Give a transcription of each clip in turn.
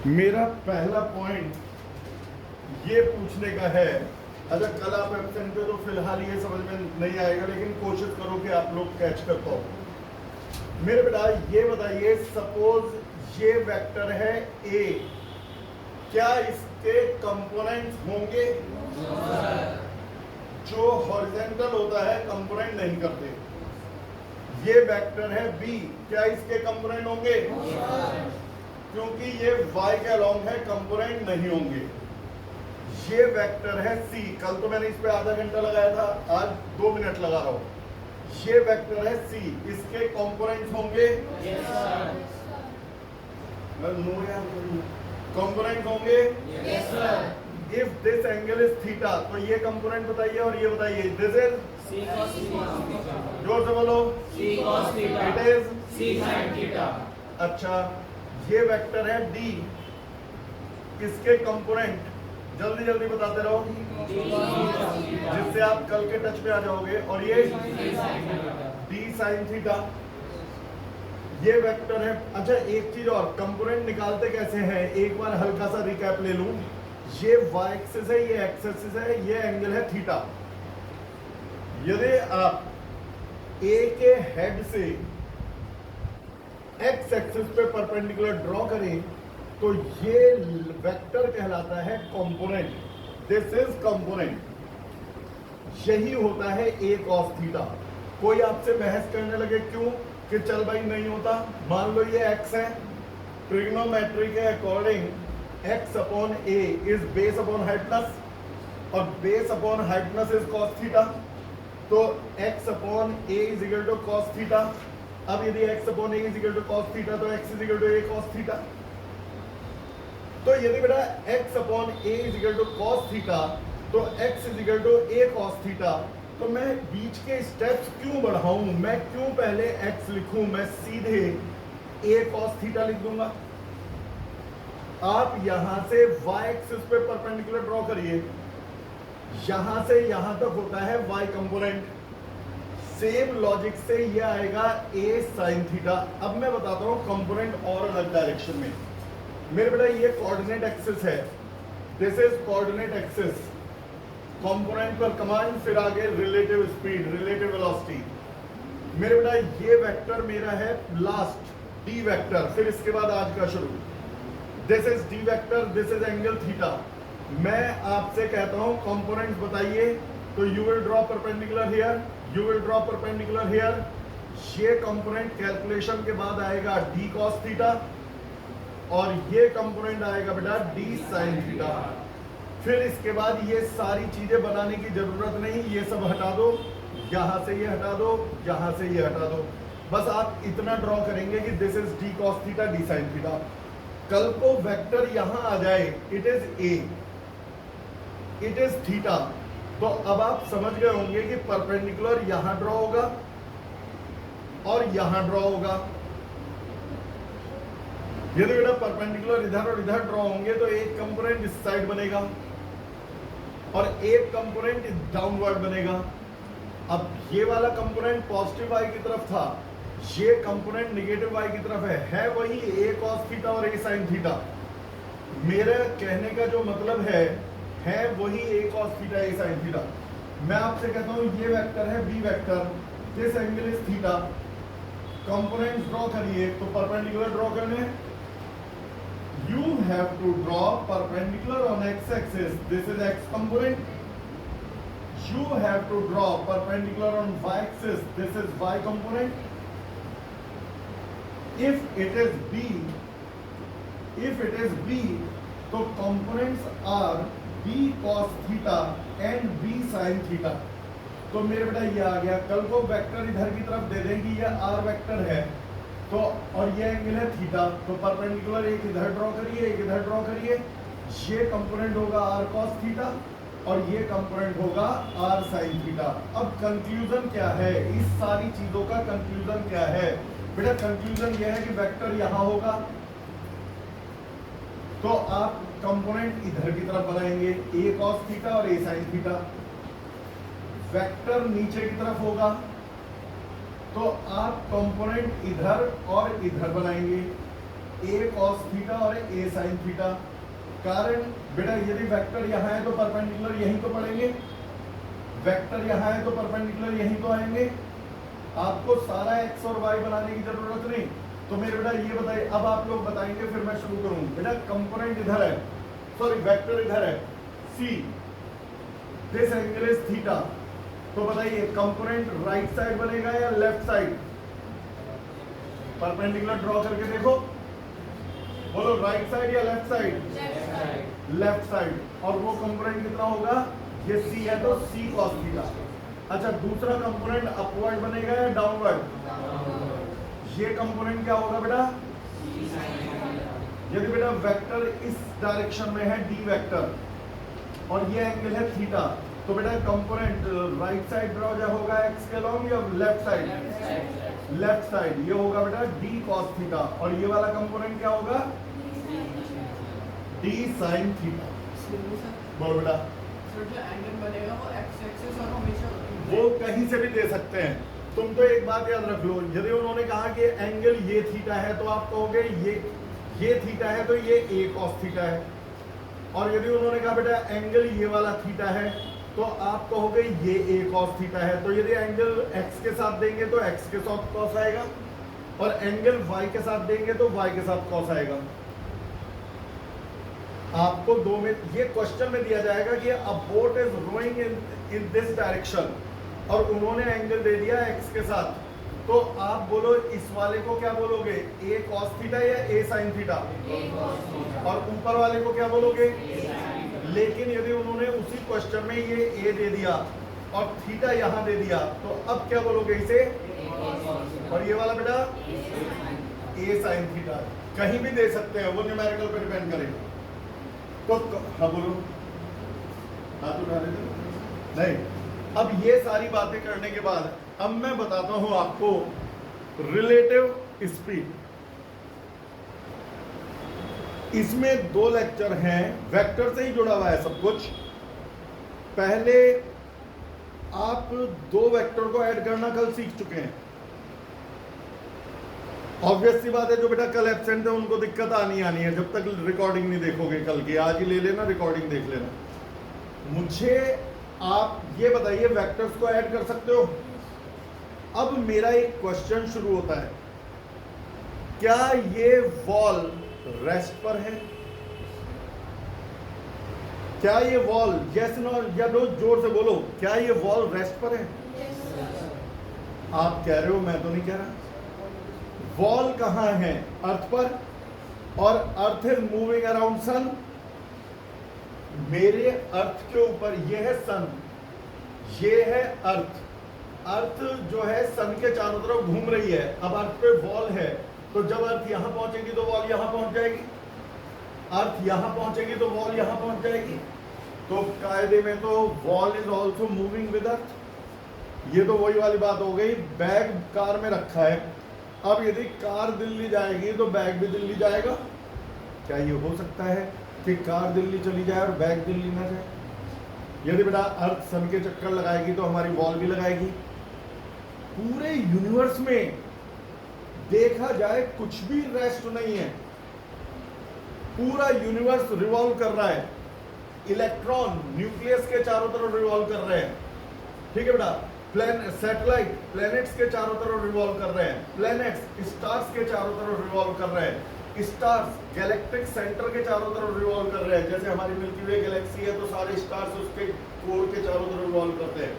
मेरा पहला पॉइंट ये पूछने का है, अच्छा कल आप एब्सेंट हो तो फिलहाल ये समझ में नहीं आएगा, लेकिन कोशिश करो कि आप लोग कैच कर पाओ। मेरे बेटा ये बताइए, सपोज ये वेक्टर है ए, क्या इसके कंपोनेंट्स होंगे? जो हॉरिजॉन्टल होता है कंपोनेंट नहीं करते। ये वेक्टर है बी, क्या इसके कंपोनेंट होंगे? क्योंकि ये y के अलोंग है, कंपोनेंट नहीं होंगे। ये वेक्टर है c, कल तो मैंने इस पे आधा घंटा लगाया था, आज 2 मिनट लगा रहा हूं। ये वेक्टर है c, इसके कंपोनेंट्स होंगे? कंपोनेंट होंगे? If this angle is theta, तो ये कंपोनेंट बताइए और ये बताइए दिस इज जोर से बोलो, इट इज। अच्छा, ये वेक्टर है d, इसके कंपोनेंट जल्दी जल्दी बताते रहो जिससे आप कल के टच में आ जाओगे। और ये d sin थीटा, ये वेक्टर है। अच्छा एक चीज और, कंपोनेंट निकालते कैसे हैं, एक बार हल्का सा रिकैप ले लूं। ये y एक्सिस है, ये x एक्सिस है, ये एंगल है थीटा। यदि आप a के हेड से x एक्सिस पे परपेंडिकुलर ड्रॉ करें तो ये वेक्टर कहलाता है कंपोनेंट। This is component. यही होता है a cos थीटा। कोई आपसे बहस करने लगे क्यों कि चल भाई नहीं होता, मान लो ये x है, ट्रिग्नोमेट्री के according x upon a is base upon hypotenuse और base upon hypotenuse is cos theta. तो x upon a is equal to cos theta. अब यदि x upon a is equal to cos theta तो x is equal to a cos theta. तो यदि बेटा x upon a is equal to cos theta तो x is equal to a cos theta, तो मैं बीच के स्टेप्स क्यों बढ़ाऊं, मैं क्यों पहले x लिखूं, मैं सीधे a cos थीटा लिख दूंगा। आप यहां से y एक्सिस पे परपेंडिकुलर ड्रॉ करिए, यहां से यहां तक होता है y कंपोनेंट। सेम लॉजिक से ये आएगा a sin थीटा। अब मैं बताता हूं कंपोनेंट और अलग डायरेक्शन में। मेरे बेटा ये कोऑर्डिनेट एक्सिस है, this is coordinate axis, component पर कमांड, फिर आगे रिलेटिव स्पीड, रिलेटिव वेलोसिटी। मेरे बेटा ये वेक्टर मेरा है लास्ट d वेक्टर, फिर इसके बाद आज का शुरू। This is d vector, this is angle theta. मैं आपसे कहता हूं कंपोनेंट्स बताइए, तो you will draw perpendicular here, you will draw perpendicular here. ये कंपोनेंट कैलकुलेशन के बाद आएगा d cos थीटा और ये कंपोनेंट आएगा बेटा d sin थीटा। फिर इसके बाद ये सारी चीजें बनाने की जरूरत नहीं, ये सब हटा दो, यहां से ये हटा दो, यहां से ये हटा दो। बस आप इतना ड्रॉ करेंगे कि this is d cos theta, d sin theta. कल को वेक्टर यहां आ जाए, it is a, it is theta, तो अब आप समझ गए होंगे कि परपेंडिकुलर यहां ड्रॉ होगा और यहां ड्रॉ होगा। यदि बेटा परपेंडिकुलर इधर और इधर ड्रॉ होंगे तो एक कंपोनेंट इस साइड बनेगा और एक कंपोनेंट डाउनवर्ड बनेगा। अब ये वाला कंपोनेंट पॉजिटिव y की तरफ था, ये कंपोनेंट नेगेटिव y की तरफ है वही a cos थीटा और a sin थीटा। मेरे कहने का जो मतलब है वही a cos theta, a sin theta. मैं आपसे कहता हूं ये वेक्टर है b vector, this angle is theta. Components draw करिए, तो परपेंडिकुलर ड्रॉ करने, you have to draw perpendicular on x-axis, this is x component. You have to draw perpendicular on y-axis, this is y component. If it is b, तो components are b cos theta and b sin theta. तो मेरे बेटा ये आ गया। कल को vector इधर की तरफ दे देंगे, ये r वेक्टर है तो, और ये एंगल है थीटा, तो परपेंडिकुलर एक इधर ड्रॉ करिए, एक इधर ड्रॉ करिए। ये कंपोनेंट होगा r cos थीटा और ये कंपोनेंट होगा r sin थीटा। अब कंक्लूजन क्या है, इस सारी चीजों का कंक्लूजन क्या है बेटा? कंक्लूजन ये है कि वेक्टर यहां होगा तो आप कंपोनेंट इधर की तरफ बनाएंगे, a cos थीटा और a sin थीटा। वेक्टर नीचे की तरफ होगा तो आप कंपोनेंट इधर और इधर बनाएंगे, ए कॉस थीटा और ए साइन थीटा। कारण बेटा यदि वेक्टर यहाँ है तो परपेंडिकुलर यहीं तो पड़ेंगे, वेक्टर यहाँ है तो परपेंडिकुलर यहीं तो आएंगे। आपको सारा एक्स और वाई बनाने की जरूरत नहीं। तो मेरे बेटा ये बताइए, अब आप लोग बताएंगे फिर मैं शुरू करूँ। बेटा कंपोनेंट इधर है, सॉरी वेक्टर इधर है सी, दिस एंगल इज थीटा। तो बताइए कंपोनेंट राइट साइड बनेगा या लेफ्ट साइड? परपेंडिकुलर ड्रॉ करके देखो, बोलो राइट साइड या लेफ्ट साइड? Left side. और वो कंपोनेंट कितना होगा? ये सी है तो सी कॉस थीटा। अच्छा दूसरा कंपोनेंट अपवर्ड बनेगा या डाउनवर्ड? ये कंपोनेंट क्या होगा बेटा? यदि बेटा वेक्टर इस डायरेक्शन में है डी वेक्टर और ये एंगल है थीटा, तो बेटा कंपोनेंट राइट साइड ड्रॉ होगा एक्स के लॉन्ग या लेफ्ट साइड? Left side. ये होगा बेटा डी कॉस थीटा और ये वाला कंपोनेंट क्या होगा? D sine theta. बोलो बेटा। जो एंगल बनेगा वो एक्स एक्सिस और हमेशा वो कहीं से भी दे सकते हैं। तुम तो एक बात याद रख लो, यदि उन्होंने कहा कि एंगल ये थीटा है तो आप कहोगे ये थीटा है तो ये ए कॉस थीटा है। और यदि उन्होंने कहा बेटा एंगल ये वाला थीटा है तो आप कहोगे ये ए कॉस थीटा है। तो यदि एंगल एक्स के साथ देंगे तो एक्स के साथ कॉस आएगा और एंगल वाई के साथ देंगे तो वाई के साथ कॉस आएगा। आपको दो में ये क्वेश्चन में दिया जाएगा कि a boat is rowing in this direction और उन्होंने एंगल दे दिया एक्स के साथ, तो आप बोलो इस वाले को क्या बोलोगे? ए कॉस थीटा या ए साइन थीटा? और ऊपर वाले को क्या बोलोगे? लेकिन यदि उन्होंने उसी क्वेश्चन में ये ए दे दिया और थीटा यहाँ दे दिया तो अब क्या बोलोगे इसे? और ये वाला बेटा ए साइन थीटा। कहीं भी दे सकते हैं, वो न्यूमेरिकल पे डिपेंड करेगा। तो हाँ बोलो, हाथ उठा रहे थे नहीं। अब ये सारी बातें करने के बाद अब मैं बताता हूं आपको रिलेटिव स्पीड। इसमें दो लेक्चर हैं, वेक्टर से ही जुड़ा हुआ है सब कुछ। पहले आप दो वेक्टर को ऐड करना कल सीख चुके हैं। ऑब्वियस सी बात है, जो बेटा कल एब्सेंट है उनको दिक्कत आनी है जब तक रिकॉर्डिंग नहीं देखोगे कल की। आज ही ले लेना, रिकॉर्डिंग देख लेना। मुझे आप ये बताइए वेक्टर्स को ऐड कर सकते हो? अब मेरा एक क्वेश्चन शुरू होता है, क्या ये वॉल रेस्ट पर है? क्या ये वॉल, यस नो या नो, जोर से बोलो, क्या ये वॉल रेस्ट पर है? आप कह रहे हो, मैं तो नहीं कह रहा। वॉल कहां है? अर्थ पर, और earth is moving around sun. मेरे अर्थ के ऊपर ये है सन, ये है अर्थ। अर्थ जो है सन के चारों तरफ घूम रही है। अब अर्थ पे वॉल है, तो जब अर्थ यहां पहुंचेगी तो वॉल यहां पहुंच जाएगी, अर्थ यहां पहुंचेगी तो वॉल यहां पहुंच जाएगी। तो कायदे में तो wall is also moving with अर्थ। ये तो वही वाली बात हो गई, बैग कार में रखा है, अब यदि कार दिल्ली जाएगी तो बैग भी दिल्ली जाएगा। क्या ये हो सकता है कि कार दिल्ली चली जाए और बैग दिल्ली ना जाए? यदि बेटा अर्थ सन के चक्कर लगाएगी तो हमारी वॉल भी लगाएगी। पूरे यूनिवर्स में देखा जाए कुछ भी रेस्ट नहीं है, पूरा यूनिवर्स रिवॉल्व कर रहा है। इलेक्ट्रॉन न्यूक्लियस के चारों तरफ रिवॉल्व कर रहे हैं, ठीक है बेटा। सैटेलाइट प्लैनेट्स के चारों तरफ रिवॉल्व कर रहे हैं, प्लैनेट्स स्टार्स के चारों तरफ रिवॉल्व कर रहे हैं, स्टार्स गैलेक्टिक सेंटर के चारों तरफ रिवॉल्व कर रहे हैं। जैसे हमारी मिल्की वे गैलेक्सी है तो सारे स्टार्स उसके कोर के चारों तरफ रिवॉल्व करते हैं।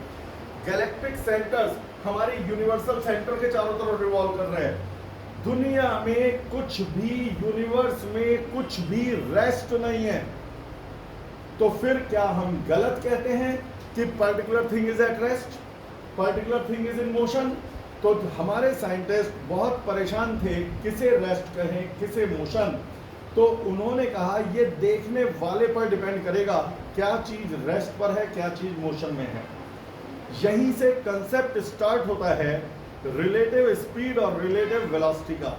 गैलेक्टिक सेंटर्स हमारे यूनिवर्सल सेंटर के चारों तरफ रिवॉल्व कर रहे हैं। दुनिया में कुछ भी, यूनिवर्स में कुछ भी रेस्ट नहीं है। तो फिर क्या हम गलत कहते हैं कि particular thing is at rest, particular thing is in motion? तो हमारे साइंटिस्ट बहुत परेशान थे, किसे रेस्ट कहें किसे मोशन। तो उन्होंने कहा ये देखने वाले पर डिपेंड करेगा क्या चीज रेस्ट पर है, क्या चीज मोशन में है। यहीं से कंसेप्ट स्टार्ट होता है रिलेटिव स्पीड और रिलेटिव वेलोसिटी का।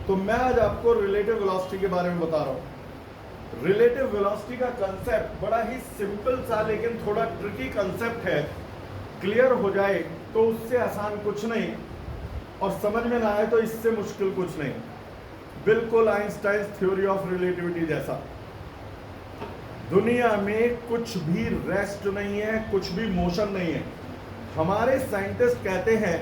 तो मैं आज आपको रिलेटिव वेलोसिटी के बारे में बता रहा हूं। रिलेटिव वेलोसिटी का कंसेप्ट बड़ा ही सिंपल सा लेकिन थोड़ा ट्रिकी कंसेप्ट है। क्लियर हो जाए तो उससे आसान कुछ नहीं, और समझ में ना आए तो इससे मुश्किल कुछ नहीं। बिल्कुल आइंस्टाइन थ्योरी ऑफ रिलेटिविटी जैसा। दुनिया में कुछ भी रेस्ट नहीं है, कुछ भी मोशन नहीं है। हमारे साइंटिस्ट कहते हैं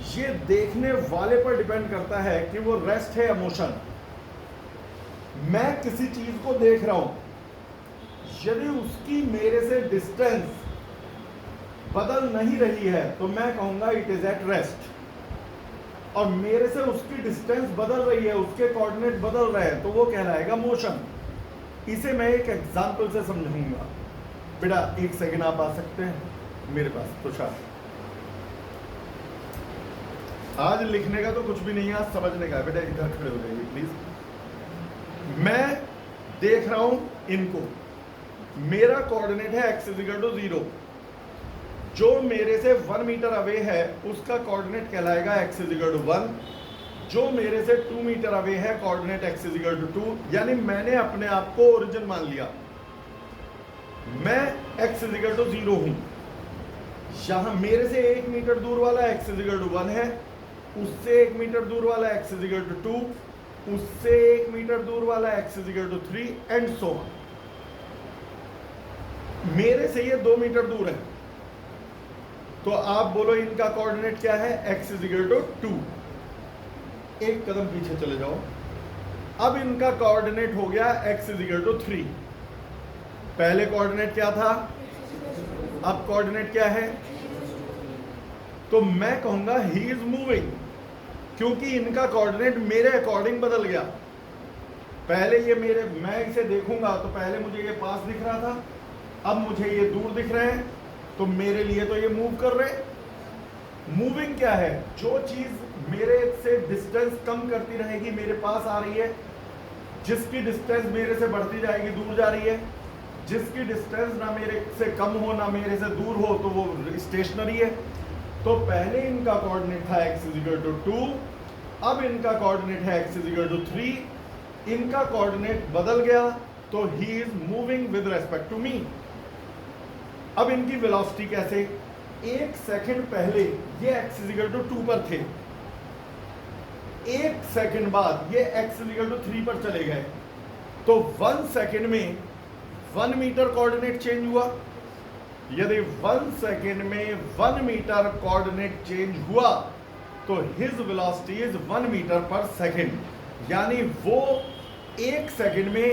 ये देखने वाले पर डिपेंड करता है कि वो रेस्ट है या मोशन। मैं किसी चीज को देख रहा हूं, यदि उसकी मेरे से डिस्टेंस बदल नहीं रही है तो मैं कहूंगा इट इज एट रेस्ट, और मेरे से उसकी डिस्टेंस बदल रही है, उसके कोऑर्डिनेट बदल रहे हैं, तो वो कहलाएगा मोशन। इसे मैं एक एग्जांपल से समझाऊंगा। बेटा 1 सेकंड आप आ सकते हैं मेरे पास? तुषार, आज लिखने का तो कुछ भी नहीं है, आज समझने का है। बेटा इधर खड़े हो जाइए प्लीज। मैं देख रहा हूं इनको, मेरा कोऑर्डिनेट है x = 0। जो मेरे से 1 मीटर अवे है उसका कोऑर्डिनेट कहलाएगा x = 1। जो मेरे से 2 मीटर अवे है कोऑर्डिनेट x = 2। यानी मैंने अपने आप को ओरिजिन मान लिया, मैं x = 0 हूं। यहां मेरे से 1 मीटर दूर वाला x = 1 है, उससे 1 मीटर दूर वाला x = 2, उससे 1 मीटर दूर वाला x = 3 एंड सो ऑन। मेरे से ये 2 मीटर दूर है, तो आप बोलो इनका कोऑर्डिनेट क्या है? x = 2। एक कदम पीछे चले जाओ, अब इनका कोऑर्डिनेट हो गया x = 3। पहले कोऑर्डिनेट क्या था, अब कोऑर्डिनेट क्या है? तो मैं कहूंगा ही इज मूविंग, क्योंकि इनका कोऑर्डिनेट मेरे अकॉर्डिंग बदल गया। पहले ये मेरे, मैं इसे देखूंगा तो पहले मुझे ये पास दिख रहा था, अब मुझे ये दूर दिख रहे हैं, तो मेरे लिए तो ये मूव कर रहे हैं। मूविंग क्या है? जो चीज मेरे से डिस्टेंस कम करती रहेगी मेरे पास आ रही है, जिसकी डिस्टेंस मेरे से बढ़ती जाएगी दूर जा रही है, जिसकी डिस्टेंस ना मेरे से कम हो ना मेरे से दूर हो तो वो स्टेशनरी है। तो पहले इनका कोऑर्डिनेट था x = 2, अब इनका कोऑर्डिनेट है x = 3। इनका कोऑर्डिनेट बदल गया तो he is moving with respect to me. अब इनकी वेलोसिटी कैसे? 1 सेकंड पहले ये x = 2 पर थे, 1 सेकंड बाद ये x = 3 पर चले गए, तो 1 सेकंड में 1 मीटर कोऑर्डिनेट चेंज हुआ। यदि 1 सेकंड में 1 मीटर कोऑर्डिनेट चेंज हुआ तो हिज वेलोसिटी इज 1 मीटर पर सेकंड, यानी वो 1 सेकंड में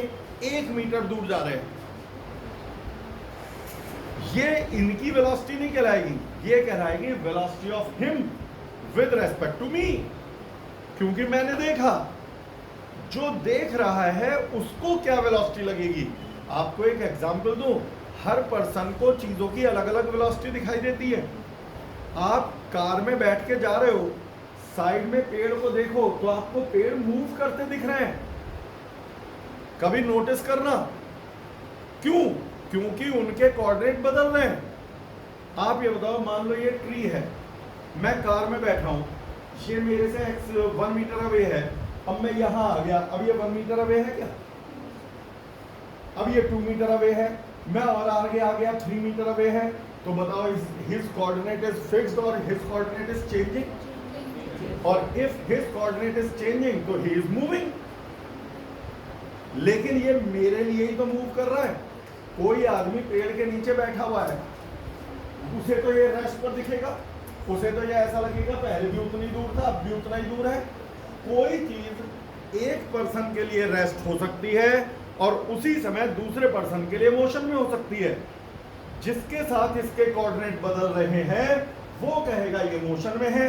1 मीटर दूर जा रहे हैं। ये इनकी वेलोसिटी नहीं कहलाएगी, ये कहलाएगी velocity of him with respect to me, क्योंकि मैंने देखा। जो देख रहा है उसको क्या वेलोसिटी लगेगी? आपको एक एग्जांपल दूं, हर पर्सन को चीजों की अलग अलग वेलोसिटी दिखाई देती है। आप कार में बैठ के जा रहे हो, साइड में पेड़ को देखो तो आपको पेड़ मूव करते दिख रहे हैं, कभी नोटिस करना। क्यों? क्योंकि उनके कोऑर्डिनेट बदल रहे हैं। आप ये बताओ, मान लो ये ट्री है, मैं कार में बैठा हूं, ये मेरे से 1 मीटर अवे है, अब मैं यहां आ गया, अब ये 1 मीटर अवे है क्या? अब ये 2 मीटर अवे है, मैं और आगे आ गया 3 मीटर अवे है, तो बताओ हिज कोऑर्डिनेट इज फिक्स्ड और हिज कोऑर्डिनेट इज चेंजिंग, और if his coordinate is changing तो ही इज मूविंग। लेकिन ये मेरे लिए ही तो मूव कर रहा है। कोई आदमी पेड़ के नीचे बैठा हुआ है, उसे तो ये रेस्ट पर दिखेगा, उसे तो ये ऐसा लगेगा पहले भी उतनी दूर था अब भी उतना ही दूर है। कोई चीज एक पर्सन के लिए रेस्ट हो सकती है और उसी समय दूसरे पर्सन के लिए मोशन में हो सकती है। जिसके साथ इसके कोऑर्डिनेट बदल रहे हैं वो कहेगा ये मोशन में है,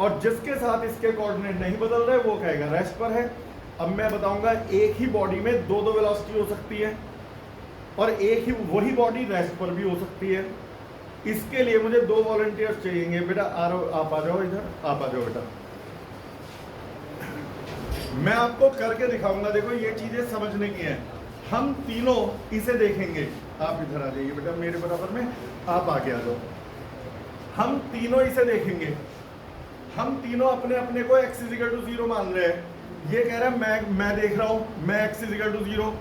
और जिसके साथ इसके कोऑर्डिनेट नहीं बदल रहे वो कहेगा रेस्ट पर है। अब मैं बताऊंगा, एक ही बॉडी में दो दो वेलोसिटी हो सकती है और एक ही वही बॉडी रेस्ट पर भी हो सकती है। इसके लिए मुझे 2 वॉलंटियर्स चाहिए। बेटा आप आ जाओ इधर, आप आ जाओ बेटा, मैं आपको करके दिखाऊंगा। देखो ये चीजें समझने की हैं, हम तीनों इसे देखेंगे। आप इधर आ जाइए बेटा मेरे बराबर में, आप आगे आ जाओ। हम तीनों इसे देखेंगे, हम तीनों अपने अपने को x = 0 मान रहे हैं। ये कह रहा है मैं देख रहा हूं मैं x = 0,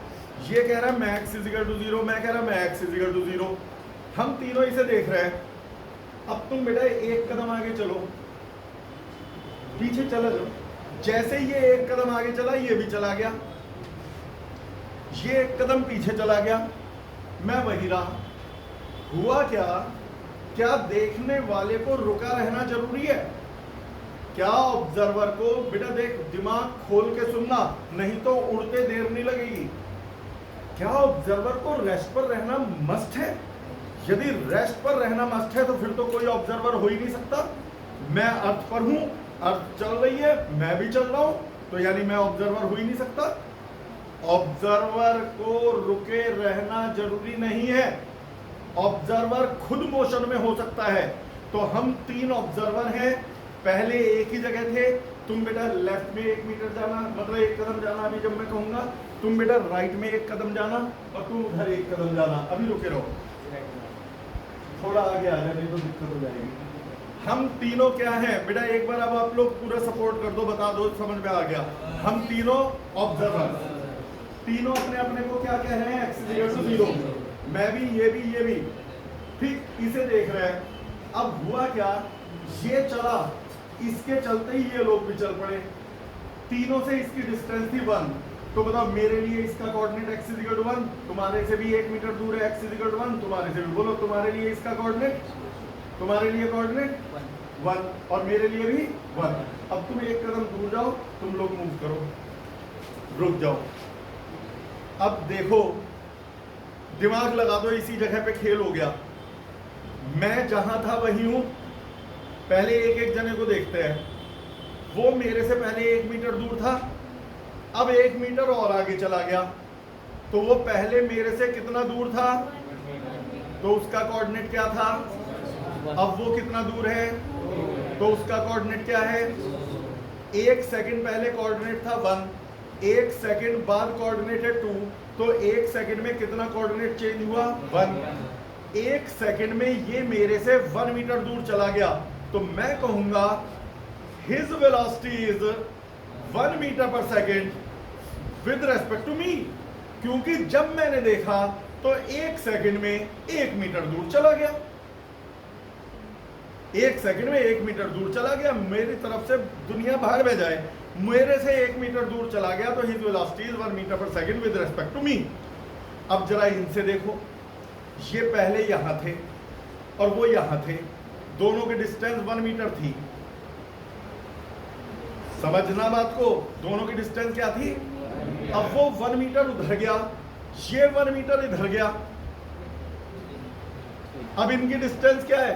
ये कह रहा है मैं x = 0, मैं कह रहा मैं x = 0। हम तीनों इसे देख रहे हैं। अब तुम बेटा एक कदम आगे चलो, पीछे चले जाओ, जैसे ये एक कदम आगे चला, ये भी चला गया, ये एक कदम पीछे चला गया, मैं वही रहा। हुआ क्या, क्या देखने वाले को रुका रहना जरूरी है? क्या ऑब्जर्वर को, बेटा देख, दिमाग खोल के सुनना, नहीं तो उड़ते देर नहीं लगेगी। क्या ऑब्जर्वर को रेस्ट पर रहना मस्ट है? यदि रेस्ट पर रहना मस्ट है तो फिर तो कोई ऑब्जर्वर हो ही नहीं सकता। मैं अर्थ पर हूं, अर्थ चल रही है, मैं भी चल रहा हूं, तो यानी मैं ऑब्जर्वर हो ही नहीं सकता। ऑब्जर्वर को रुके रहना जरूरी नहीं है, ऑब्जर्वर खुद मोशन में हो सकता है। तो हम 3 ऑब्जर्वर हैं, पहले एक ही जगह थे। तुम बेटा लेफ्ट में 1 मीटर जाना, मतलब 1 कदम जाना, अभी जब मैं कहूंगा तुम बेटा राइट में 1 कदम जाना और तुम उधर 1 कदम जाना। अभी रुके रहो, थोड़ा आगे आ जाए, नहीं तो दिक्कत हो जाएगी। हम तीनों क्या हैं बेटा, एक बार अब आप लोग पूरा सपोर्ट कर दो, बता दो, समझ में आ गया। हम तीनों ऑब्जर्वर, तीनों अपने अपने को क्या कह रहे हैं, एक्स 0। मैं भी, ये भी, ये भी, ठीक इसे देख रहे हैं। अब हुआ क्या, ये चला, इसके चलते ही ये लोग भी चल पड़े। तीनों से इसकी डिस्टेंस थी 1, तो बताओ मेरे लिए इसका कोऑर्डिनेट x = 1, तुम्हारे से भी 1 मीटर दूर है, x = 1, तुम्हारे से भी, बोलो तुम्हारे लिए इसका कोऑर्डिनेट, तुम्हारे लिए कोऑर्डिनेट 1 और मेरे लिए भी 1। अब तुम 1 कदम दूर जाओ, तुम लोग मूव करो, रुक जाओ। अब देखो, दिमाग लगा दो, इसी जगह पे खेल हो गया। मैं जहां था वही हूं। पहले एक एक जने को देखते हैं, वो मेरे से पहले 1 मीटर दूर था, अब 1 मीटर और आगे चला गया, तो वो पहले मेरे से कितना दूर था, तो उसका कोऑर्डिनेट क्या था। अब वो कितना दूर है, तो उसका कोऑर्डिनेट क्या है। 1 सेकंड पहले कोऑर्डिनेट था 1, 1 सेकंड बाद कोऑर्डिनेट है 2, तो 1 सेकंड में कितना कोऑर्डिनेट चेंज हुआ, 1। 1 सेकंड में ये मेरे से 1 मीटर दूर चला गया, तो मैं कहूंगा his velocity is 1 metre per second with respect to me, क्योंकि जब मैंने देखा तो 1 सेकंड में 1 मीटर दूर चला गया, 1 सेकंड में 1 मीटर दूर चला गया। मेरी तरफ से दुनिया बाहर में जाए, मेरे से 1 मीटर दूर चला गया, तो his velocity is 1 metre per second with respect to me. अब जरा इनसे देखो, ये पहले यहां थे और वो यहां थे, दोनों की डिस्टेंस 1 मीटर थी। समझना बात को, दोनों की डिस्टेंस क्या थी। अब वो 1 मीटर उधर गया, ये 1 मीटर इधर गया, अब इनकी डिस्टेंस क्या है,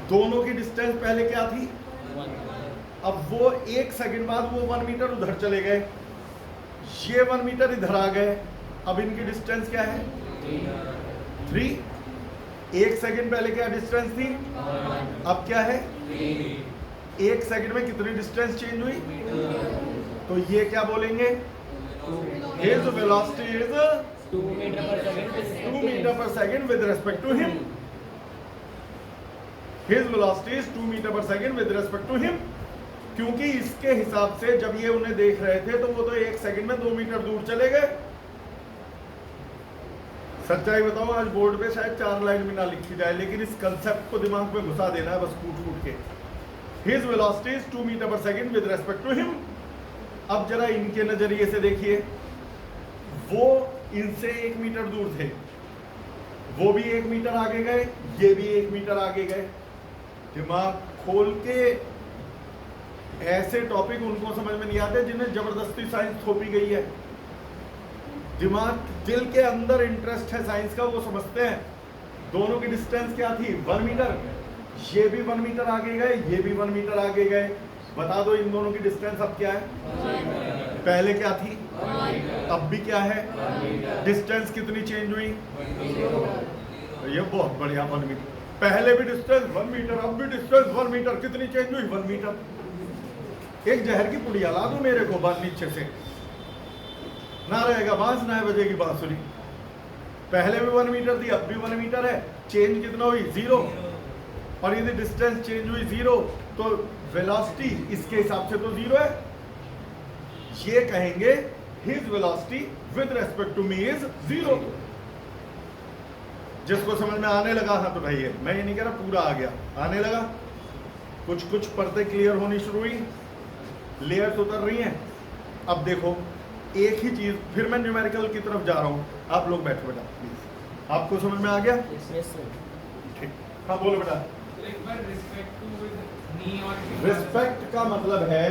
दोनों की डिस्टेंस पहले क्या थी। अब वो 1 सेकंड बाद वो 1 मीटर उधर चले गए, ये 1 मीटर इधर आ गए, अब इनकी डिस्टेंस क्या है, 3। 1 सेकंड पहले क्या डिस्टेंस थी, अब क्या है, 1 सेकंड में कितनी डिस्टेंस चेंज हुई, तो ये क्या बोलेंगे, हिज वेलोसिटी इज 2 मीटर पर second with respect to him. His velocity is 2 metre पर second with respect to him, क्योंकि इसके हिसाब से जब ये उन्हें देख रहे थे तो वो तो 1 सेकंड में 2 मीटर दूर चले गए। सच्चाई बताऊं, आज बोर्ड पे शायद 4 लाइन में ना लिखी जाए, लेकिन इस कंसेप्ट को दिमाग में घुसा देना है बस कूट कूट के। हिज वेलोसिटी इज 2 मीटर पर second with respect to him. अब जरा इनके नजरिए से देखिए, वो इनसे 1 मीटर दूर थे, वो भी 1 मीटर आगे गए, ये भी 1 मीटर आगे गए। दिमाग खोल के, ऐसे टॉपिक उनको समझ में नहीं आते जिन्हें जबरदस्ती साइंस थोपी गई है। दिमाग, दिल के अंदर इंटरेस्ट है साइंस का, वो समझते हैं। दोनों की डिस्टेंस क्या थी, 1 मीटर, ये भी 1 मीटर आगे गए, ये भी 1 मीटर आगे गए। बता दो इन दोनों की डिस्टेंस अब क्या है, पहले क्या थी, अब भी क्या है, डिस्टेंस कितनी चेंज हुई, ये बहुत बढ़िया 1 मीटर। पहले भी डिस्टेंस 1 मीटर, अब भी डिस्टेंस 1 मीटर, कितनी चेंज हुई, 1 मीटर। एक जहर की पुड़िया ला दो मेरे को बात नीचे से, ना रहेगा बांस ना बजेगी बांसुरी। पहले भी 1 मीटर थी, अब भी 1 मीटर है, चेंज कितना हुई, 0। और यदि डिस्टेंस चेंज हुई 0, तो वेलोसिटी इसके हिसाब से तो 0 है। ये कहेंगे his velocity with respect to me is 0। जिसको समझ में आने लगा, हाँ तो भाई है, मैं ये नहीं कह रहा पूरा आ गया, आने लगा, कुछ कुछ परतें क्लियर होनी शुरू हुई, लेयर्स उतर रही हैं। अब देखो एक ही चीज, फिर मैं न्यूमेरिकल की तरफ जा रहा हूं, आप लोग बैठो बेटा प्लीज। आपको समझ में आ गया? ठीक, हाँ बोलो बेटा। रिस्पेक्ट का मतलब है,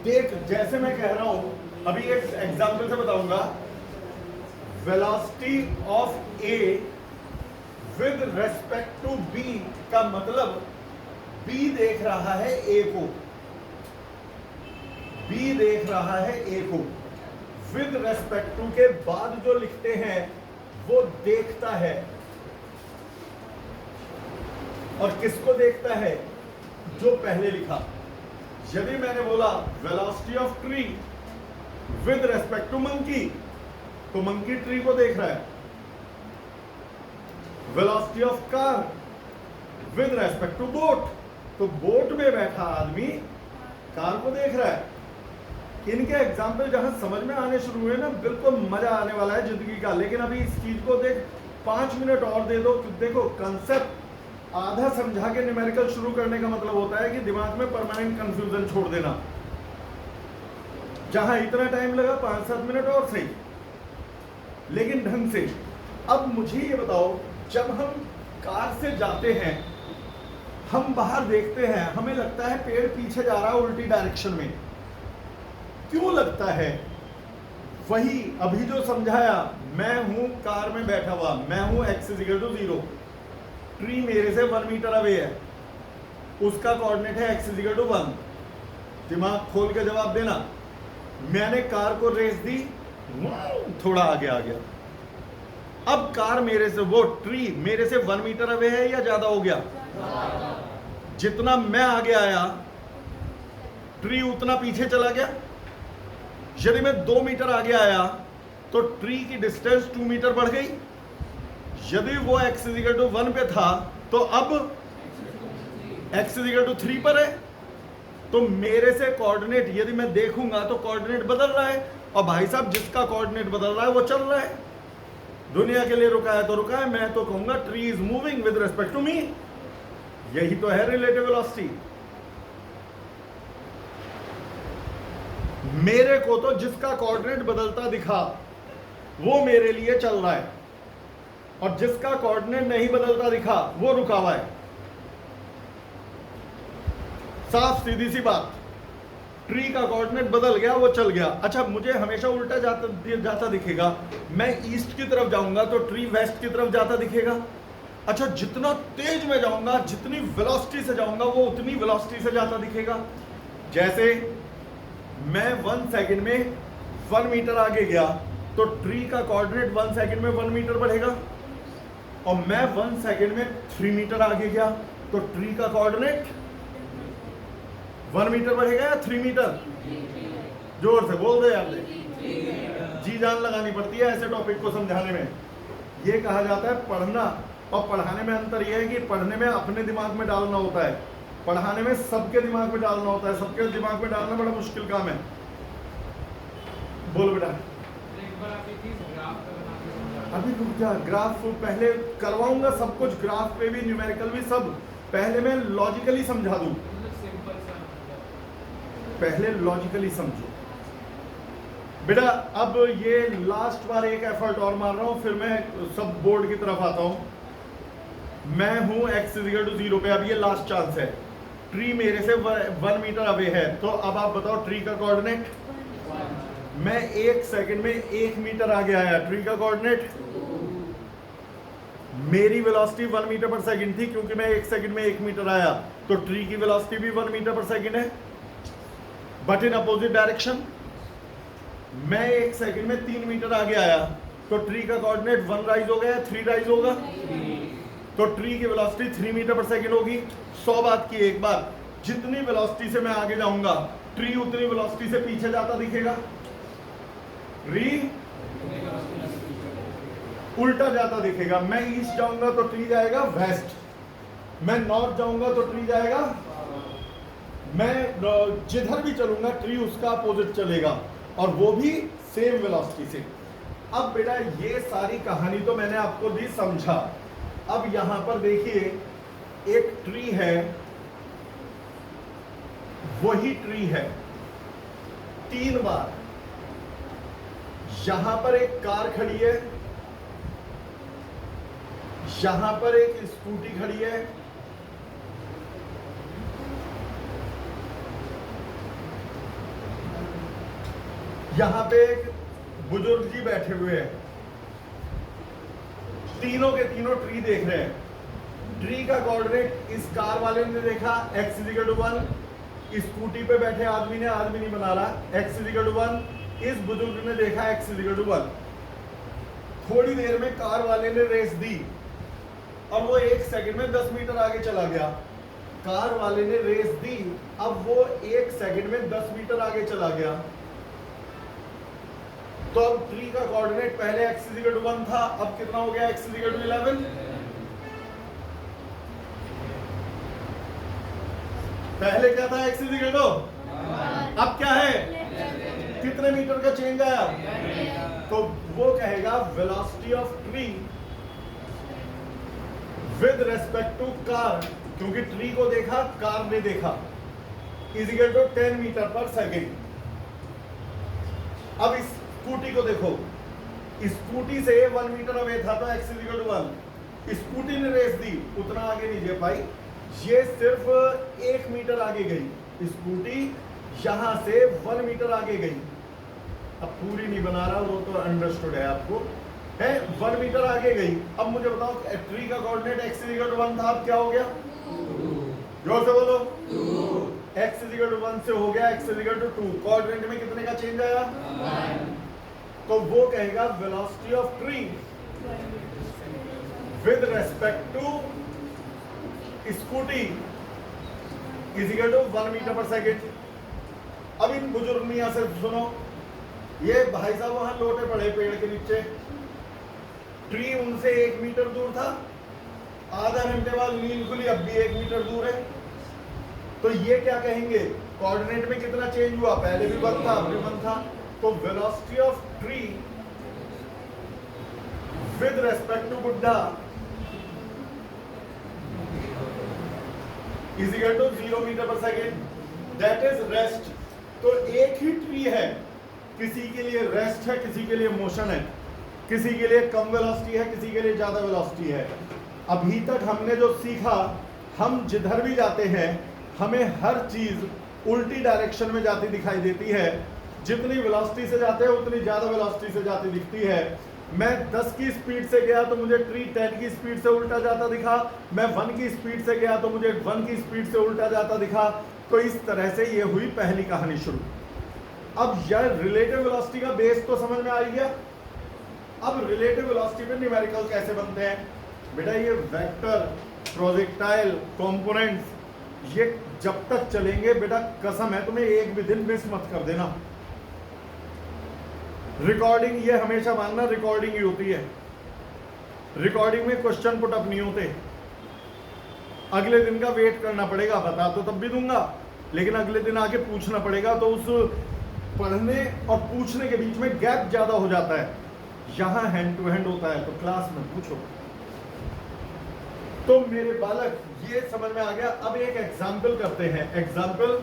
देख जैसे मैं कह रहा हूं, अभी एक एग्जांपल से बताऊंगा, velocity of A with respect to B का मतलब बी देख रहा है ए को, बी देख रहा है ए को, विद रेस्पेक्ट टू के बाद जो लिखते हैं वो देखता है। और किसको देखता है? जो पहले लिखा। यदि मैंने बोला velocity of tree with respect to monkey, तो मंकी ट्री को देख रहा है। Velocity of car with respect to boat, तो बोट में बैठा आदमी कार को देख रहा है। इनके एग्जाम्पल जहां समझ में आने शुरू हुए ना, बिल्कुल मजा आने वाला है जिंदगी का। लेकिन अभी इस चीज को देख 5 मिनट और दे दो, देखो कंसेप्ट आधा समझा के न्यूमेरिकल शुरू करने का मतलब होता है कि दिमाग में परमानेंट कंफ्यूजन छोड़ देना। जहां इतना टाइम लगा 5-7 मिनट और सही, लेकिन ढंग से। अब मुझे ये बताओ, जब हम कार से जाते हैं, हम बाहर देखते हैं, हमें लगता है पेड़ पीछे जा रहा है उल्टी डायरेक्शन में। क्यों लगता है? वही अभी जो समझाया, मैं हूं कार में बैठा हुआ, मैं हूं x=0, ट्री मेरे से 1 मीटर अवे है, उसका कोऑर्डिनेट है x=1। दिमाग खोल के जवाब देना। मैंने कार को रेस दी, थोड़ा आगे आ गया। अब कार मेरे से, वो ट्री मेरे से 1 मीटर अवे है या ज्यादा हो गया? जितना मैं आगे आया, ट्री उतना पीछे चला गया। यदि मैं 2 मीटर आगे आया तो ट्री की डिस्टेंस 2 मीटर बढ़ गई। यदि वो x=1 पे था तो अब x=3 पर है। तो मेरे से कोऑर्डिनेट यदि मैं देखूंगा तो कोऑर्डिनेट बदल रहा है, और भाई साहब जिसका कोऑर्डिनेट बदल रहा है वो चल रहा है। दुनिया के लिए रुका है तो रुका है। मैं तो कहूंगा tree is moving with respect to me. यही तो है रिलेटिव वेलोसिटी। मेरे को तो जिसका कोऑर्डिनेट बदलता दिखा वो मेरे लिए चल रहा है, और जिसका कोऑर्डिनेट नहीं बदलता दिखा वो रुका हुआ है। साफ सीधी सी बात, ट्री का कोऑर्डिनेट बदल गया, वो चल गया। अच्छा, मुझे हमेशा उल्टा जाता दिखेगा। मैं ईस्ट की तरफ जाऊंगा तो ट्री वेस्ट की तरफ जाता दिखेगा। अच्छा, जितना तेज मैं जाऊंगा, जितनी वेलोसिटी से जाऊंगा, वो उतनी वेलोसिटी से जाता दिखेगा। जैसे मैं 1 सेकंड में 1 मीटर आगे गया तो ट्री का कोऑर्डिनेट 1 सेकंड में 1 मीटर बढ़ेगा, और मैं 1 सेकंड में 3 मीटर आगे गया तो ट्री का कोऑर्डिनेट 1 मीटर बढ़ेगा या 3 मीटर? जोर से बोल दे आपने। जी जान लगानी पड़ती है ऐसे टॉपिक को समझाने में। ये कहा जाता है पढ़ना और पढ़ाने में अंतर यह है कि पढ़ने में अपने दिमाग में डालना होता है, पढ़ाने में सबके दिमाग में डालना होता है। सबके दिमाग में डालना बड़ा मुश्किल काम है। बोलो बेटा। अभी रुक जा, ग्राफ पहले करवाऊंगा सब कुछ, ग्राफ पे भी न्यूमेरिकल भी सब। पहले मैं लॉजिकली समझा दूं, पहले लॉजिकली समझो बेटा। अब ये लास्ट बार एक एफर्ट और मार रहा हूं, फिर मैं सब बोर्ड की तरफ आता हूं। मैं हूं x=0 पे, अब ये लास्ट चांस है। ट्री मेरे से 1 मीटर अवे है, तो अब आप बताओ ट्री का कोऑर्डिनेट। मैं 1 सेकंड में 1 मीटर आगे आया, ट्री का कोऑर्डिनेट। मेरी वेलोसिटी 1 मीटर पर सेकंड थी, क्योंकि मैं 1 सेकंड में 1 मीटर आया, तो ट्री की वेलोसिटी भी 1 मीटर पर सेकंड है, बट इन अपोजिट डायरेक्शन। मैं 1 सेकंड में 3 मीटर आगे आया, तो ट्री का कोऑर्डिनेट 1 राइज हो गया, 3 राइज होगा, तो ट्री की वेलोसिटी 3 मीटर पर सेकंड होगी। 100 बात की एक बार, जितनी वेलोसिटी से मैं आगे जाऊंगा, ट्री उतनी वेलोसिटी से पीछे जाता दिखेगा। उल्टा जाता दिखेगा। मैं ईस्ट जाऊंगा तो ट्री जाएगा वेस्ट, मैं नॉर्थ जाऊंगा तो ट्री जाएगा, मैं जिधर भी चलूंगा ट्री उसका अपोजिट चलेगा, और वो भी सेम वेलोसिटी से। अब बेटा ये सारी कहानी तो मैंने आपको दी, समझा। अब यहां पर देखिए एक ट्री है, वही ट्री है 3 बार। यहां पर एक कार खड़ी है, यहां पर एक स्कूटी खड़ी है, यहां पे एक बुजुर्ग जी बैठे हुए हैं। तीनों के तीनों ट्री देख रहे हैं। ट्री का कोऑर्डिनेट इस कार वाले ने देखा x = 1, स्कूटी पे बैठे आदमी नहीं बना रहा, x = 1, इस बुजुर्ग ने देखा x = 1। थोड़ी देर में कार वाले ने रेस दी और वो 1 सेकंड में 10 मीटर आगे चला गया। कार वाले ने रेस दी, अब वो 1 सेकंड में 10 मीटर आगे चला गया। तो अब ट्री का कोऑर्डिनेट पहले x = 1 था, अब कितना हो गया x = 11। पहले क्या था x = 2, अब क्या है, कितने मीटर का चेंज आया। तो वो कहेगा velocity of tree with respect to car, क्योंकि ट्री को देखा कार ने देखा, = 10 मीटर पर सेकेंड। अब इस स्कूटी को देखो, स्कूटी से 1 मीटर अवे था तो x = 1, स्कूटी ने रेस दी, उतना आगे नहीं दे पाई, ये सिर्फ 1 मीटर आगे गई। स्कूटी यहां से 1 मीटर आगे गई। अब पूरी नहीं बना रहा, वो तो अंडरस्टूड है आपको, है 1 मीटर आगे गई। अब मुझे बताओ ट्री का कोऑर्डिनेट x = 1 था, अब क्या हो गया, जोर से बोलो, x = 1 से हो गया x = 2, कोऑर्डिनेट में कितने का चेंज आया। तो वो कहेगा velocity of tree with respect to scooty = 1 metre per second. अब इन बुजुर्ग मियां से सुनो, ये भाई साहब वहां लोटे पड़े पेड़ के नीचे, ट्री उनसे 1 मीटर दूर था, आधा घंटे बाद नींद खुली, अब भी 1 मीटर दूर है। तो ये क्या कहेंगे, कोऑर्डिनेट में कितना चेंज हुआ, पहले भी 1 था, अब भी 1 था। तो velocity of tree with respect to बुड्ढा = 0 metre per second, that is rest. तो एक ही ट्री है, किसी के लिए रेस्ट है, किसी के लिए मोशन है, किसी के लिए कम वेलोसिटी है, किसी के लिए ज्यादा वेलोसिटी है। अभी तक हमने जो सीखा, हम जिधर भी जाते हैं हमें हर चीज उल्टी डायरेक्शन में जाती दिखाई देती है। जितनी वेलोसिटी से जाते हैं उतनी ज्यादा वेलोसिटी से जाती दिखती है। मैं 10 की स्पीड से गया तो मुझे ट्री 10 की स्पीड से उल्टा जाता दिखा, मैं 1 की स्पीड से गया तो मुझे 1 की स्पीड से उल्टा जाता दिखा। तो इस तरह से ये हुई पहली कहानी शुरू। अब यह रिलेटिव वेलोसिटी का बेस तो समझ में आ गया। अब रिलेटिव वेलोसिटी में न्यूमेरिकल कैसे बनते हैं बेटा, ये वेक्टर, प्रोजेक्टाइल, कंपोनेंट्स, ये जब तक चलेंगे बेटा कसम है तुम्हें एक भी दिन मिस मत कर देना। रिकॉर्डिंग ये हमेशा मानना रिकॉर्डिंग ही होती है, रिकॉर्डिंग में क्वेश्चन पुट अप नहीं होते। अगले दिन का वेट करना पड़ेगा, बता तो तब भी दूंगा, लेकिन अगले दिन आके पूछना पड़ेगा, तो उस पढ़ने और पूछने के बीच में गैप ज्यादा हो जाता है। यहां हैंड टू हैंड होता है, तो क्लास में पूछो। तो मेरे बालक ये समझ में आ गया। अब एक एग्जाम्पल करते हैं। एग्जाम्पल,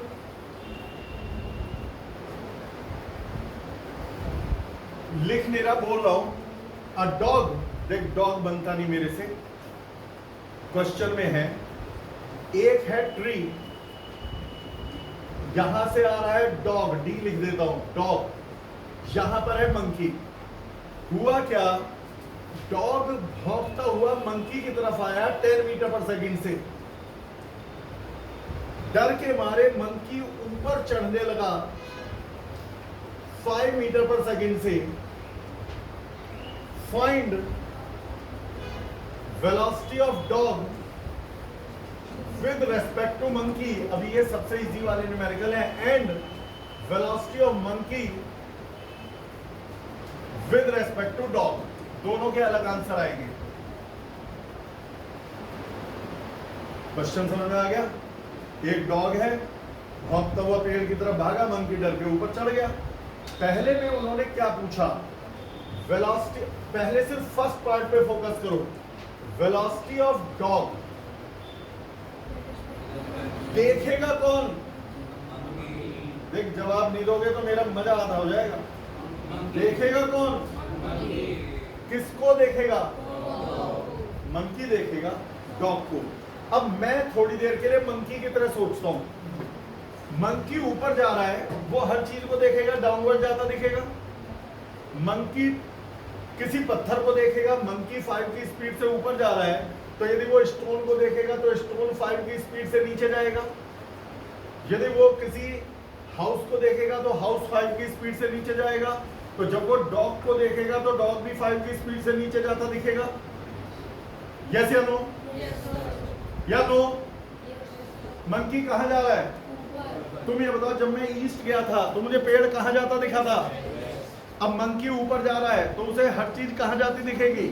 लिख नहीं रहा, बोल रहा हूं। अ डॉग, देख डॉग बनता नहीं मेरे से, क्वेश्चन में है एक है ट्री, यहां से आ रहा है डॉग, डी लिख देता हूं, डॉग, यहां पर है मंकी। हुआ क्या, डॉग भौंकता हुआ मंकी की तरफ आया 10 मीटर पर सेकंड से। डर के मारे मंकी ऊपर चढ़ने लगा 5 मीटर पर सेकंड से। Find velocity of dog with respect to monkey. अभी ये सबसे इजी वाले न्यूमेरिकल है। And velocity of monkey with respect to dog, दोनों के अलग आंसर आएंगे। क्वेश्चन समझ में आ गया। एक डॉग है, भागता हुआ पेड़ की तरफ भागा, मंकी डर के ऊपर चढ़ गया। पहले में उन्होंने क्या पूछा, वेलोसिटी, पहले सिर्फ फर्स्ट पार्ट पे फोकस करो। वेलोसिटी ऑफ डॉग देखेगा कौन, देख जवाब नहीं दोगे तो मेरा मजा आधा हो जाएगा। देखेगा कौन? किसको देखेगा? मंकी देखेगा डॉग को। अब मैं थोड़ी देर के लिए मंकी की तरह सोचता हूं। मंकी ऊपर जा रहा है, वो हर चीज को देखेगा, डाउनवर्ड जाता दिखेगा। मंकी किसी पत्थर को देखेगा, मंकी 5 की स्पीड से ऊपर जा रहा है, तो यदि वो स्टोन को देखेगा तो स्टोन 5 की स्पीड से नीचे जाएगा। यदि वो किसी हाउस को देखेगा तो हाउस 5 की स्पीड से नीचे जाएगा। तो जब वो डॉग को देखेगा तो डॉग भी 5 की स्पीड से नीचे जाता दिखेगा। यस या नो? या नो? मंकी कहां जा रहा है? तुम ये बताओ, जब मैं ईस्ट गया था तो मुझे पेड़ कहां जाता दिखा था? अब मंकी ऊपर जा रहा है तो उसे हर चीज कहां जाती दिखेगी?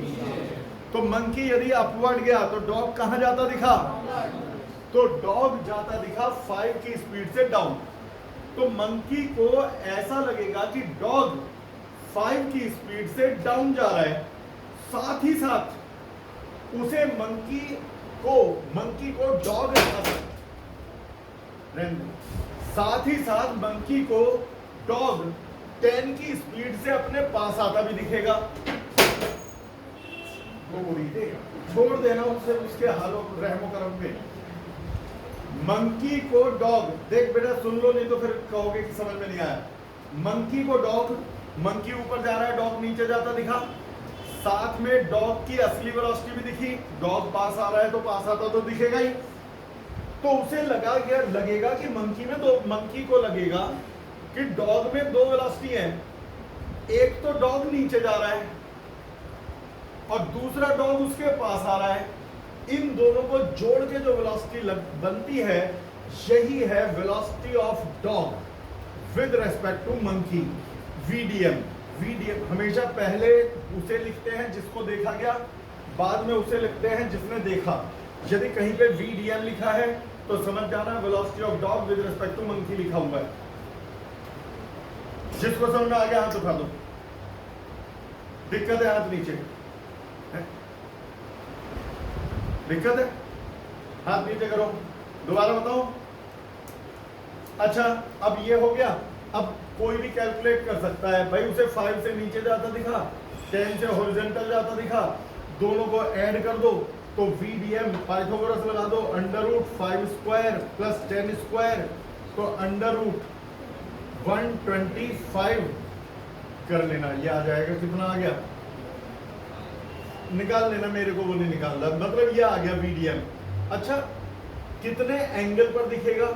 तो मंकी यदि अपवर्ड गया तो डॉग कहां जाता दिखा? तो डॉग जाता दिखा 5 की स्पीड से डाउन। तो मंकी को ऐसा लगेगा कि डॉग 5 की स्पीड से डाउन जा रहा है। साथ ही साथ उसे मंकी को डॉग साथ ही साथ मंकी को डॉग 10 की स्पीड से अपने पास आता भी दिखेगा। छोड़ देना उससे, उसके हालों रहमो करम पे। मंकी को डॉग, देख बेटा सुन लो नहीं तो फिर कहोगे कि समझ में नहीं आया। मंकी को डॉग, मंकी ऊपर जा रहा है, डॉग नीचे जाता दिखा। साथ में डॉग की असली वेलोसिटी भी दिखी। डॉग पास आ रहा है तो पास आता तो दिखेगा ही। तो उसे लगेगा कि मंकी को लगेगा कि डॉग में 2 वेलोसिटी है। एक तो डॉग नीचे जा रहा है और दूसरा डॉग उसके पास आ रहा है। इन दोनों को जोड़ के जो वेलोसिटी बनती है, यही है velocity of dog with respect to monkey, VDM. वीडीएम हमेशा पहले उसे लिखते हैं जिसको देखा गया, बाद में उसे लिखते हैं जिसने देखा। यदि कहीं पे वीडीएम लिखा है तो समझ जाना velocity of dog with respect to monkey लिखा हुआ है। जिसको समझ में आ गया हाथ उठा दो। दिक्कत है? हाथ नीचे है? दिक्कत है? हाथ नीचे करो। दोबारा बताओ। अच्छा, अब ये हो गया। अब कोई भी कैलकुलेट कर सकता है भाई, उसे 5 से नीचे जाता दिखा, 10 से हॉरिजॉन्टल जाता दिखा, दोनों को ऐड कर दो तो VDM पाइथागोरस लगा दो, √5² प्लस 10² तो √125 कर लेना। ये आ जाएगा, कितना आ गया निकाल लेना, मेरे को वो नहीं निकालना, मतलब ये आ गया VDM। अच्छा, कितने एंगल पर दिखेगा?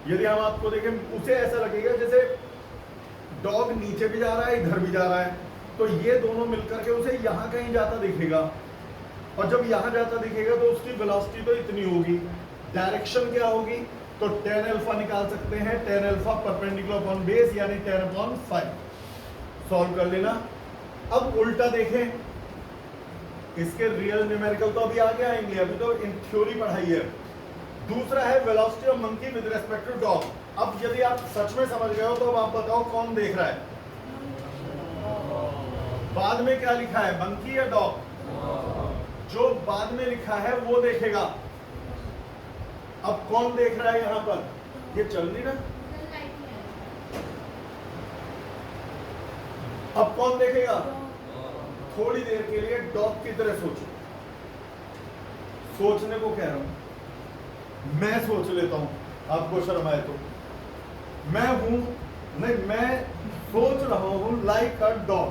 यदि हम आपको देखें, उसे ऐसा लगेगा जैसे डॉग नीचे भी जा रहा है, इधर भी जा रहा है, तो ये दोनों मिलकर के उसे यहां कहीं जाता दिखेगा। और जब यहां जाता दिखेगा तो उसकी वेलोसिटी तो इतनी होगी, डायरेक्शन क्या होगी? तो tan अल्फा निकाल सकते हैं, tan alpha perpendicular upon base यानी 10/5। सॉल्व कर लेना। अब उल्टा देखें, इसके रियल न्यूमेरिकल तो अभी आगे आएंगे, अभी तो इन थ्योरी पढ़ाई है। दूसरा है velocity of monkey with respect to dog. अब यदि आप सच में समझ गए हो तो अब आप बताओ कौन देख रहा है? बाद में क्या लिखा है, मंकी या डॉग? जो बाद में लिखा है वो देखेगा। अब कौन देख रहा है यहां पर? ये चल नहीं रहा। अब कौन देखेगा? थोड़ी देर के लिए डॉग की तरह सोचो। सोचने को कह रहा हूं, मैं सोच लेता हूं, आपको शर्म आए तो। मैं सोच रहा हूं लाइक अ डॉग।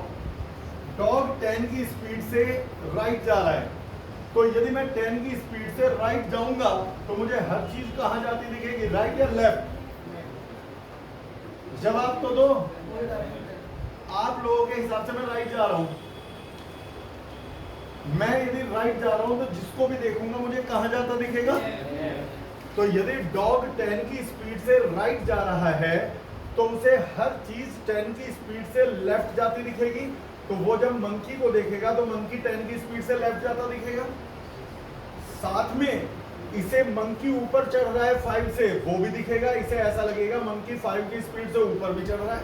डॉग 10 की स्पीड से राइट जा रहा है, तो यदि मैं 10 की स्पीड से राइट जाऊंगा तो मुझे हर चीज कहां जाती दिखेगी, राइट या लेफ्ट? जवाब तो दो। आप लोगों के हिसाब से मैं राइट जा रहा हूं। मैं यदि राइट जा रहा हूं तो जिसको भी देखूंगा मुझे कहां जाता दिखेगा? तो यदि डॉग 10 की स्पीड से राइट जा रहा है तो उसे हर चीज 10 की स्पीड से लेफ्ट जाती दिखेगी। तो वो जब मंकी को देखेगा तो मंकी 10 की स्पीड से लेफ्ट जाता दिखेगा। साथ में इसे मंकी ऊपर चढ़ रहा है 5 से, वो भी दिखेगा। इसे ऐसा लगेगा मंकी 5 की स्पीड से ऊपर भी चढ़ रहा है,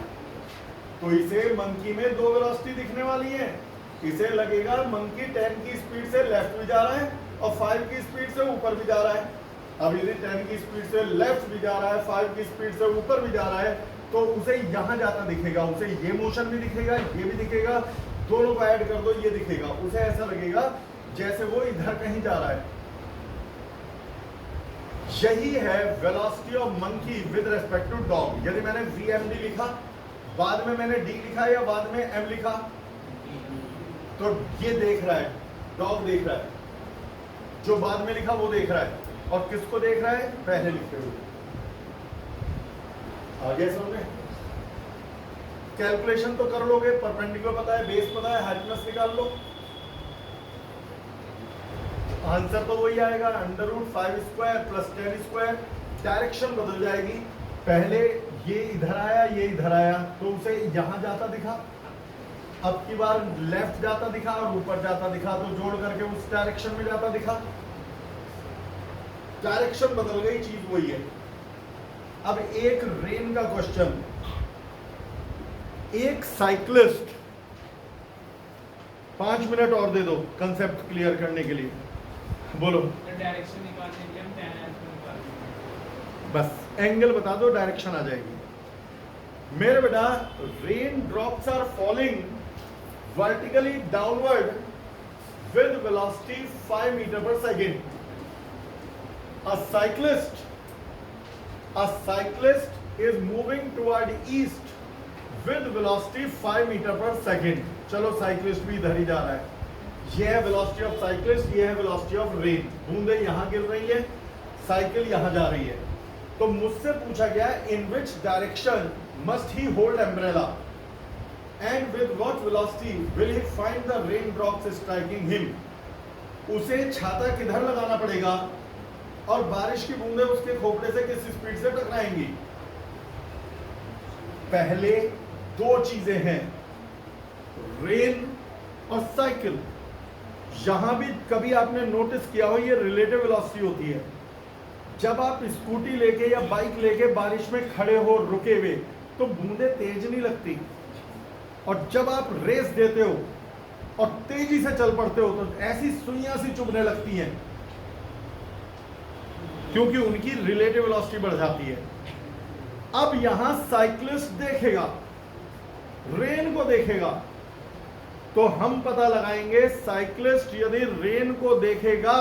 तो इसे मंकी में 2 वेलोसिटी दिखने वाली है। इसे लगेगा मंकी 10 की स्पीड से लेफ्ट भी जा रहा है और 5 की स्पीड से ऊपर भी जा रहा है। अब यदि 10 की स्पीड से लेफ्ट भी जा रहा है, 5 की स्पीड से ऊपर भी जा रहा है, तो उसे यहां जाता दिखेगा, उसे ये मोशन भी दिखेगा, ये भी दिखेगा, दोनों को ऐड कर दो ये दिखेगा, उसे ऐसा लगेगा जैसे वो इधर कहीं जा रहा है। यही है velocity of monkey with respect to dog. यदि मैंने VMD लिखा, बाद में मैंने D लिखा या बाद में M लिखा, तो ये देख रहा है, डॉग देख रहा है, जो बाद में लिखा वो देख रहा है, और किसको देख रहा है? पहले लिखे हुए। आगे समझे? कैलकुलेशन तो कर लोगे, परपेंडिकुलर पता है, बेस पता है, हाइपोटेनस निकाल लो, आंसर तो वही आएगा, √5² + 10²। डायरेक्शन बदल जाएगी, पहले ये इधर आया, ये इधर आया, तो उसे यहां जाता दिखा, अब की बार लेफ्ट जाता दिखा और ऊपर जाता दिखा, तो जोड़ करके उस डायरेक्शन में जाता दिखा। डायरेक्शन बदल गई, चीज वही है। अब एक रेन का क्वेश्चन, एक साइक्लिस्ट, 5 मिनट और दे दो कंसेप्ट क्लियर करने के लिए, बोलो। डायरेक्शन निकालने के लिए हम tan एंगल निकालेंगे। बस एंगल बता दो, डायरेक्शन आ जाएगी। मेरे बेटा, rain drops are falling vertically downward with velocity 5 meter per second. A cyclist is moving toward east with velocity 5 meter per second. चलो साइक्लिस्ट भी इधर ही जा रहा है, यह है वेलोसिटी ऑफ साइक्लिस्ट, यह है वेलोसिटी ऑफ रेन। बूंदे यहां गिर रही है, साइकिल यहां जा रही है। तो मुझसे पूछा गया in which direction must he hold umbrella and with what velocity will he find the rain drops striking him. उसे छाता किधर लगाना पड़ेगा और बारिश की बूंदें उसके खोपड़े से किस स्पीड से टकराएंगी। पहले दो चीजें हैं, रेन और साइकिल। यहां भी कभी आपने नोटिस किया हो, ये रिलेटिव वेलोसिटी होती है। जब आप स्कूटी लेके या बाइक लेके बारिश में खड़े हो रुके हुए, तो बूंदें तेज नहीं लगती, और जब आप रेस देते हो और तेजी से चल पड़ते हो, तो ऐसी सुइयां सी चुभने लगती हैं, क्योंकि उनकी रिलेटिव वेलोसिटी बढ़ जाती है। अब यहां साइक्लिस्ट देखेगा, रेन को देखेगा, तो हम पता लगाएंगे साइक्लिस्ट यदि रेन को देखेगा,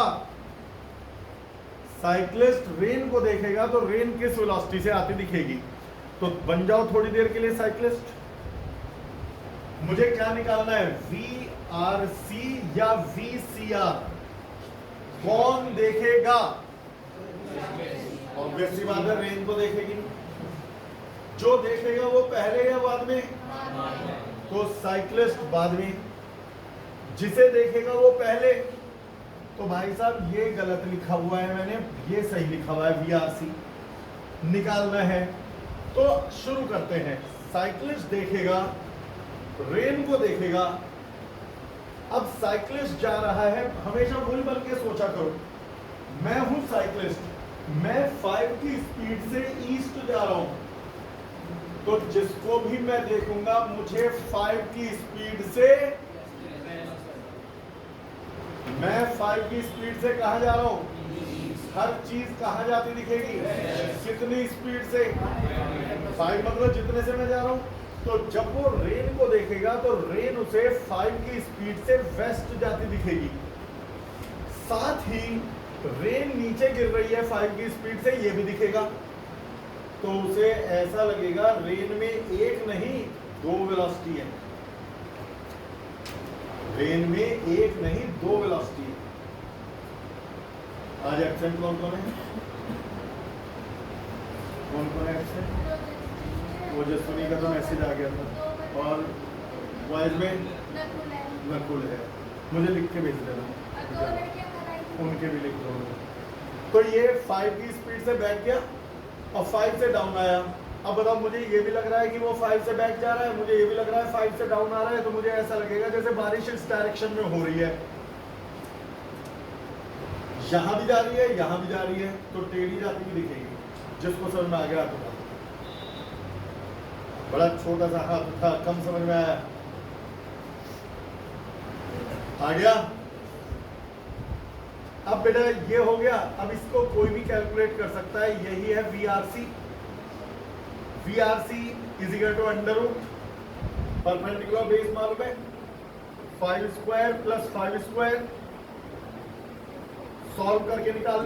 साइक्लिस्ट रेन को देखेगा, तो रेन किस वेलोसिटी से आती दिखेगी। तो बन जाओ थोड़ी देर के लिए साइक्लिस्ट। मुझे क्या निकालना है, VRC या VCR? कौन देखेगा? ऑब्वियसली बात है, रेन को देखेगी। जो देखेगा वो पहले या बाद में? तो साइक्लिस्ट बाद में। जिसे देखेगा वो पहले। तो भाई साहब ये गलत लिखा हुआ है मैंने, ये सही लिखा हुआ है, VRC निकालना है। तो शुरू करते हैं। साइक्लिस्ट देखेगा, रेन को देखेगा। अब साइक्लिस्ट जा रहा है, हमेशा भूल बन के सोचा करो, मैं हूं साइक्लिस्ट, मैं 5 की स्पीड से ईस्ट जा रहा हूं, तो जिसको भी मैं देखूंगा मुझे 5 की स्पीड से, मैं 5 की स्पीड से कहां जा रहा हूं, हर चीज कहां जाती दिखेगी, कितनी स्पीड से, 5 मतलब जितने से मैं जा रहा हूं। तो जब वो रेन को देखेगा तो रेन उसे 5 की स्पीड से वेस्ट जाती दिखेगी। साथ ही रेन नीचे गिर रही है 5 की स्पीड से, ये भी दिखेगा। तो उसे ऐसा लगेगा रेन में एक नहीं 2 वेलोसिटी है, रेन में एक नहीं 2 वेलोसिटी है। आज एब्सेंट कौन कौन है? कौन कौन है एब्सेंट? वो जसवनी का तो मैसेज आ गया था, और वॉइस में नकुल है, मुझे लिख के भेज देना, उनके भी लिख दो। तो ये 5 की स्पीड से बैठ गया और 5 से डाउन आया। अब बताओ, मुझे ये भी लग रहा है कि वो 5 से बैक जा रहा है, मुझे ये भी लग रहा है 5 से डाउन आ रहा है, तो मुझे ऐसा लगेगा जैसे बारिश इस डायरेक्शन में हो रही है, यहां भी जा रही है, यहां भी जा रही है, तो टेढ़ी जाती हुई दिखेगी। जिसको समझ में आ गया तो बड़ा छोटा सा हाथ था, कम समझ में आया, आ गया। अब बेटा ये हो गया, अब इसको कोई भी कैलकुलेट कर सकता है, यही है VRC। VRC is equal to under root perpendicular base मालूम है 5 स्क्वायर प्लस 5 स्क्वायर, सॉल्व करके निकाल